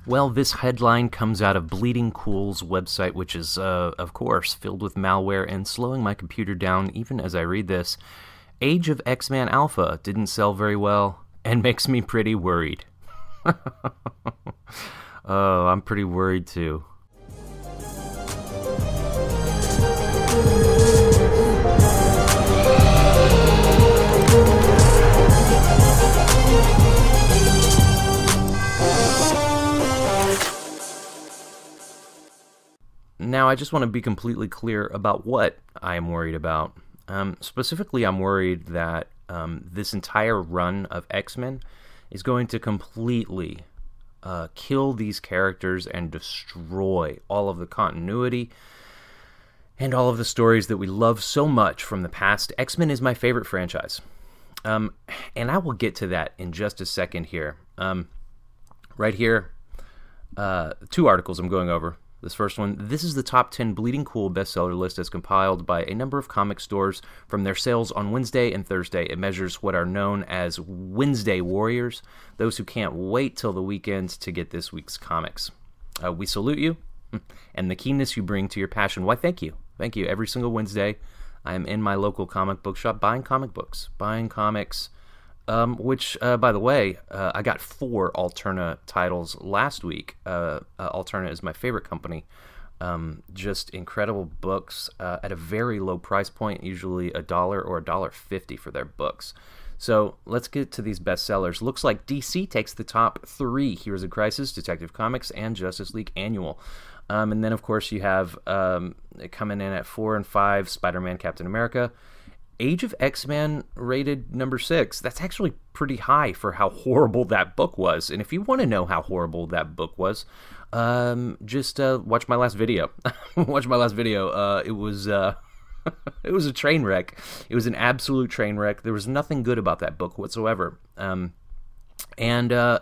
Well, this headline comes out of Bleeding Cool's website, which is, of course, filled with malware and slowing my computer down even as I read this. Age of X-Men Alpha didn't sell very well and makes me pretty worried. Oh, I'm pretty worried too. Now, I just want to be completely clear about what I am worried about. Specifically, I'm worried that this entire run of X-Men is going to completely kill these characters and destroy all of the continuity and all of the stories that we love so much from the past. X-Men is my favorite franchise. And I will get to that in just a second here. Right here, 2 articles I'm going over. This first one, this is the top 10 Bleeding Cool bestseller list as compiled by a number of comic stores from their sales on Wednesday and Thursday. It measures what are known as Wednesday Warriors, those who can't wait till the weekend to get this week's comics. We salute you and the keenness you bring to your passion. Why, thank you. Thank you. Every single Wednesday, I am in my local comic book shop buying comic books, buying comics, which, by the way, I got 4 Alterna titles last week. Alterna is my favorite company. Just incredible books at a very low price point, usually $1 or $1.50 for their books. So let's get to these bestsellers. Looks like DC takes the top 3, Heroes of Crisis, Detective Comics, and Justice League Annual. And then, of course, you have coming in at 4 and 5, Spider-Man, Captain America. Age of X-Men rated number 6. That's actually pretty high for how horrible that book was. And if you want to know how horrible that book was, just watch my last video. Watch my last video. It was it was a train wreck. It was an absolute train wreck. There was nothing good about that book whatsoever. And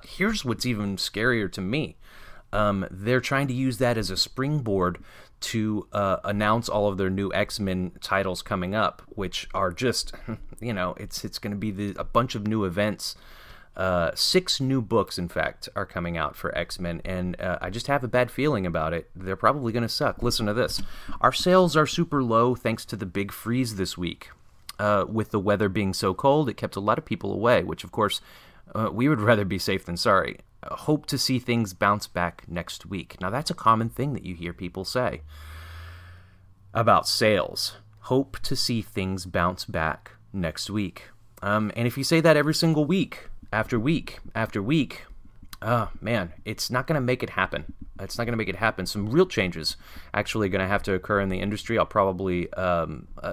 here's what's even scarier to me. They're trying to use that as a springboard to announce all of their new X-Men titles coming up, which are just, you know, it's going to be a bunch of new events. 6 new books, in fact, are coming out for X-Men, and I just have a bad feeling about it. They're probably going to suck. Listen to this. Our sales are super low thanks to the big freeze this week. With the weather being so cold, it kept a lot of people away, which, of course, we would rather be safe than sorry. Hope to see things bounce back next week. Now, that's a common thing that you hear people say about sales. Hope to see things bounce back next week. And if you say that every single week, after week, after week, man, it's not going to make it happen. It's not going to make it happen. Some real changes actually going to have to occur in the industry. I'll probably,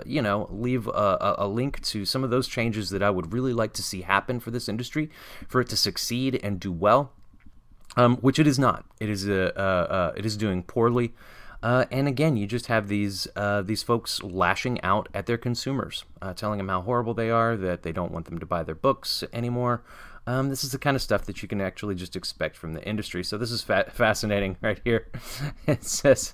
leave a link to some of those changes that I would really like to see happen for this industry, for it to succeed and do well, which it is not. It is doing poorly. And again, you just have these folks lashing out at their consumers, telling them how horrible they are, that they don't want them to buy their books anymore. This is the kind of stuff that you can actually just expect from the industry. So this is fascinating right here. It says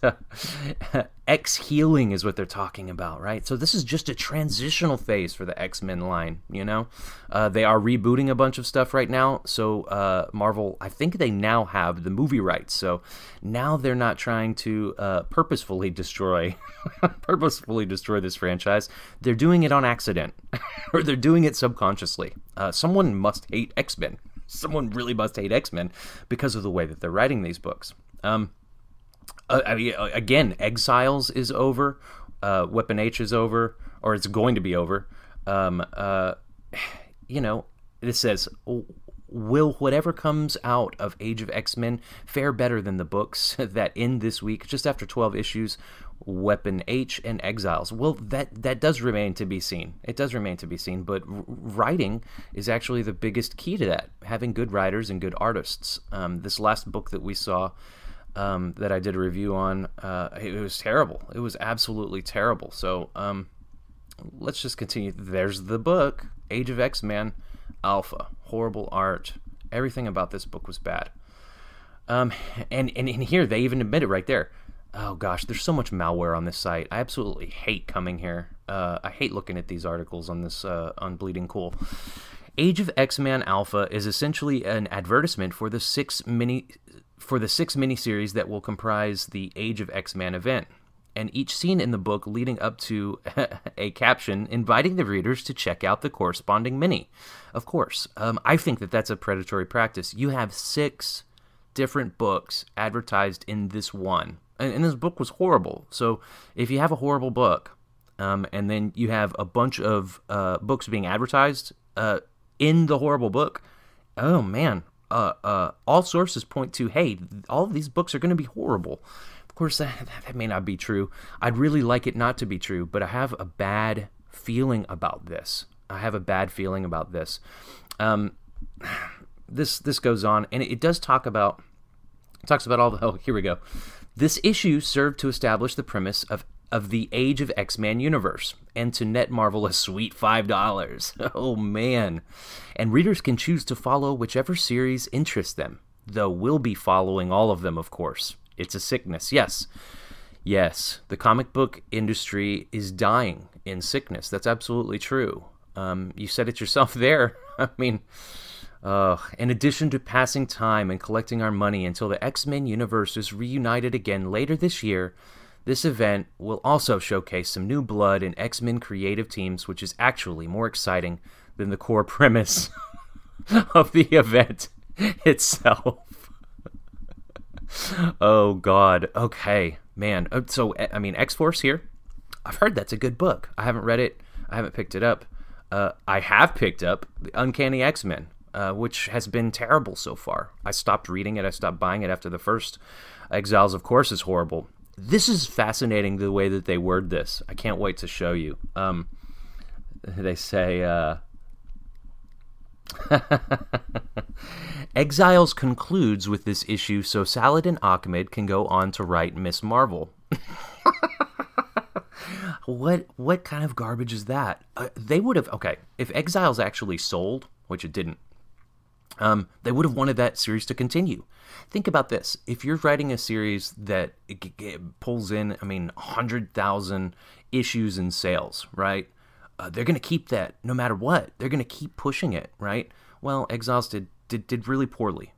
X-healing is what they're talking about, right? So this is just a transitional phase for the X-Men line, you know? They are rebooting a bunch of stuff right now. So Marvel, I think they now have the movie rights. So now they're not trying to purposefully destroy this franchise. They're doing it on accident, or they're doing it subconsciously. Someone must hate X-Men. Someone really must hate X-Men because of the way that they're writing these books. Again, Exiles is over. Weapon H is over, or it's going to be over. It says, will whatever comes out of Age of X-Men fare better than the books that end this week, just after 12 issues, Weapon H and Exiles? Well, that does remain to be seen. It does remain to be seen, but writing is actually the biggest key to that, having good writers and good artists. This last book that we saw, that I did a review on, it was terrible. It was absolutely terrible. So let's just continue. There's the book, Age of X-Men Alpha. Horrible art. Everything about this book was bad. And here, they even admit it right there. Oh gosh, there's so much malware on this site. I absolutely hate coming here. I hate looking at these articles on this on Bleeding Cool. Age of X-Men Alpha is essentially an advertisement for the for the 6 miniseries that will comprise the Age of X-Men event, and each scene in the book leading up to a caption inviting the readers to check out the corresponding mini. Of course, I think that that's a predatory practice. You have 6 different books advertised in this one, and this book was horrible. So if you have a horrible book, and then you have a bunch of books being advertised in the horrible book, oh man, all sources point to, hey, all of these books are going to be horrible. Of course, that may not be true. I'd really like it not to be true, but I have a bad feeling about this. This goes on, and it does talks about all the. Oh, here we go. This issue served to establish the premise of the Age of X-Men universe, and to net Marvel a sweet $5. Oh man! And readers can choose to follow whichever series interests them, though we'll be following all of them, of course. It's a sickness. Yes, the comic book industry is dying in sickness. That's absolutely true. You said it yourself there. I mean, in addition to passing time and collecting our money until the X-Men universe is reunited again later this year, this event will also showcase some new blood in X-Men creative teams, which is actually more exciting than the core premise of the event itself. Oh, God. Okay, man. So, I mean, X-Force here, I've heard that's a good book. I haven't read it. I haven't picked it up. I have picked up The Uncanny X-Men, which has been terrible so far. I stopped reading it. I stopped buying it after the first. Exiles, of course, is horrible. This is fascinating, the way that they word this. I can't wait to show you. They say... Exiles concludes with this issue so Saladin Ahmed can go on to write Miss Marvel. What kind of garbage is that? They would have... Okay, if Exiles actually sold, which it didn't, they would have wanted that series to continue. Think about this. If you're writing a series that it pulls in, 100,000 issues in sales, right? They're going to keep that no matter what. They're going to keep pushing it, right? Well, Exiles did really poorly.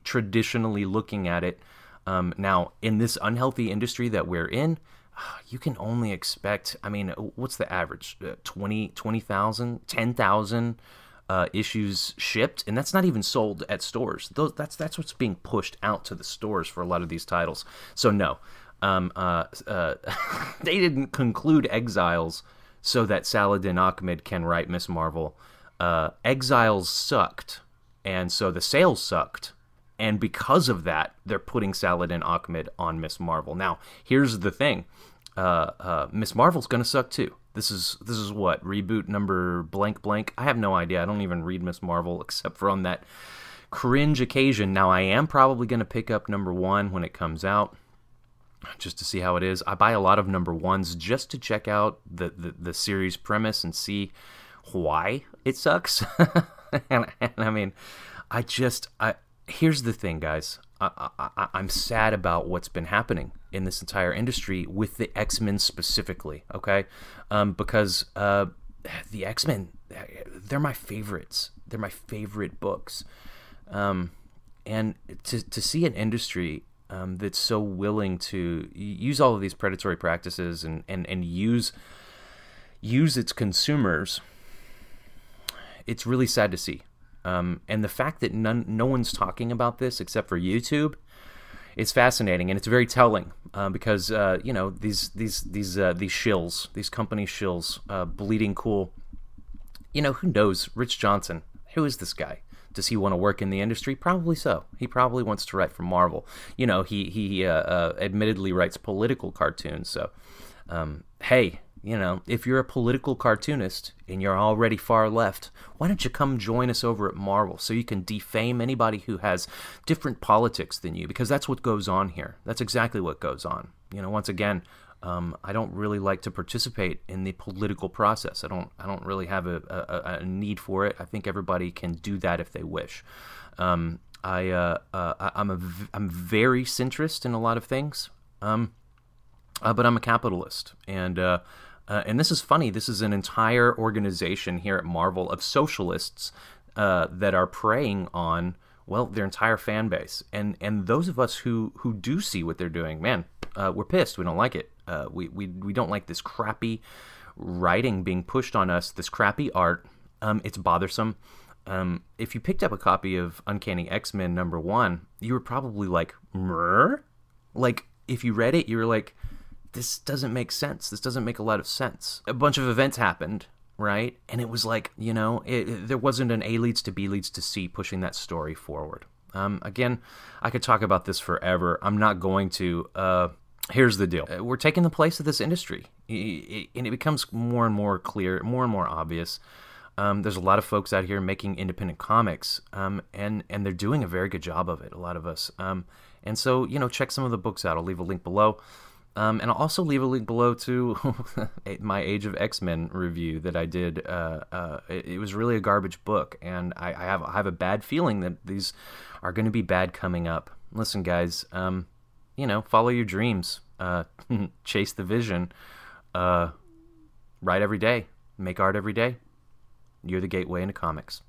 Traditionally looking at it, now in this unhealthy industry that we're in, you can only expect, what's the average? 20,000, 10,000 issues shipped, and that's not even sold at stores. That's what's being pushed out to the stores for a lot of these titles. So no, they didn't conclude Exiles so that Saladin Ahmed can write Miss Marvel. Exiles sucked, and so the sales sucked, and because of that, they're putting Saladin Ahmed on Miss Marvel. Now, here's the thing: Miss Marvel's gonna suck too. This is what, reboot number blank blank? I have no idea. I don't even read Miss Marvel except for on that cringe occasion. Now, I am probably gonna pick up number 1 when it comes out, just to see how it is. I buy a lot of number 1s just to check out the series premise and see why it sucks. and here's the thing, guys. I'm sad about what's been happening in this entire industry with the X-Men specifically, okay? Because the X-Men, they're my favorites. They're my favorite books. And to see an industry that's so willing to use all of these predatory practices and use its consumers, it's really sad to see. And the fact that no one's talking about this except for YouTube, it's fascinating, and it's very telling because these shills, these company shills, Bleeding Cool. Who knows? Rich Johnson. Who is this guy? Does he want to work in the industry? Probably so. He probably wants to write for Marvel. He admittedly writes political cartoons. So, hey. If you're a political cartoonist and you're already far left, why don't you come join us over at Marvel so you can defame anybody who has different politics than you? Because that's what goes on here. That's exactly what goes on. Once again, I don't really like to participate in the political process. I don't really have a need for it. I think everybody can do that if they wish. I'm very centrist in a lot of things, but I'm a capitalist, and this is funny. This is an entire organization here at Marvel of socialists that are preying on well, their entire fan base. And those of us who do see what they're doing, man, we're pissed. We don't like it. We don't like this crappy writing being pushed on us, this crappy art. It's bothersome. If you picked up a copy of Uncanny X-Men #1, you were probably like, Mrr? Like, if you read it, you were like, this doesn't make sense. This doesn't make a lot of sense. A bunch of events happened, right? And it was like, there wasn't an A leads to B leads to C pushing that story forward. Again, I could talk about this forever. I'm not going to. Here's the deal. We're taking the place of this industry. And it becomes more and more clear, more and more obvious. There's a lot of folks out here making independent comics, and they're doing a very good job of it, a lot of us. And so, check some of the books out. I'll leave a link below. And I'll also leave a link below to my Age of X-Men review that I did. It was really a garbage book, and I have a bad feeling that these are going to be bad coming up. Listen, guys, follow your dreams, chase the vision, write every day, make art every day. You're the gateway into comics.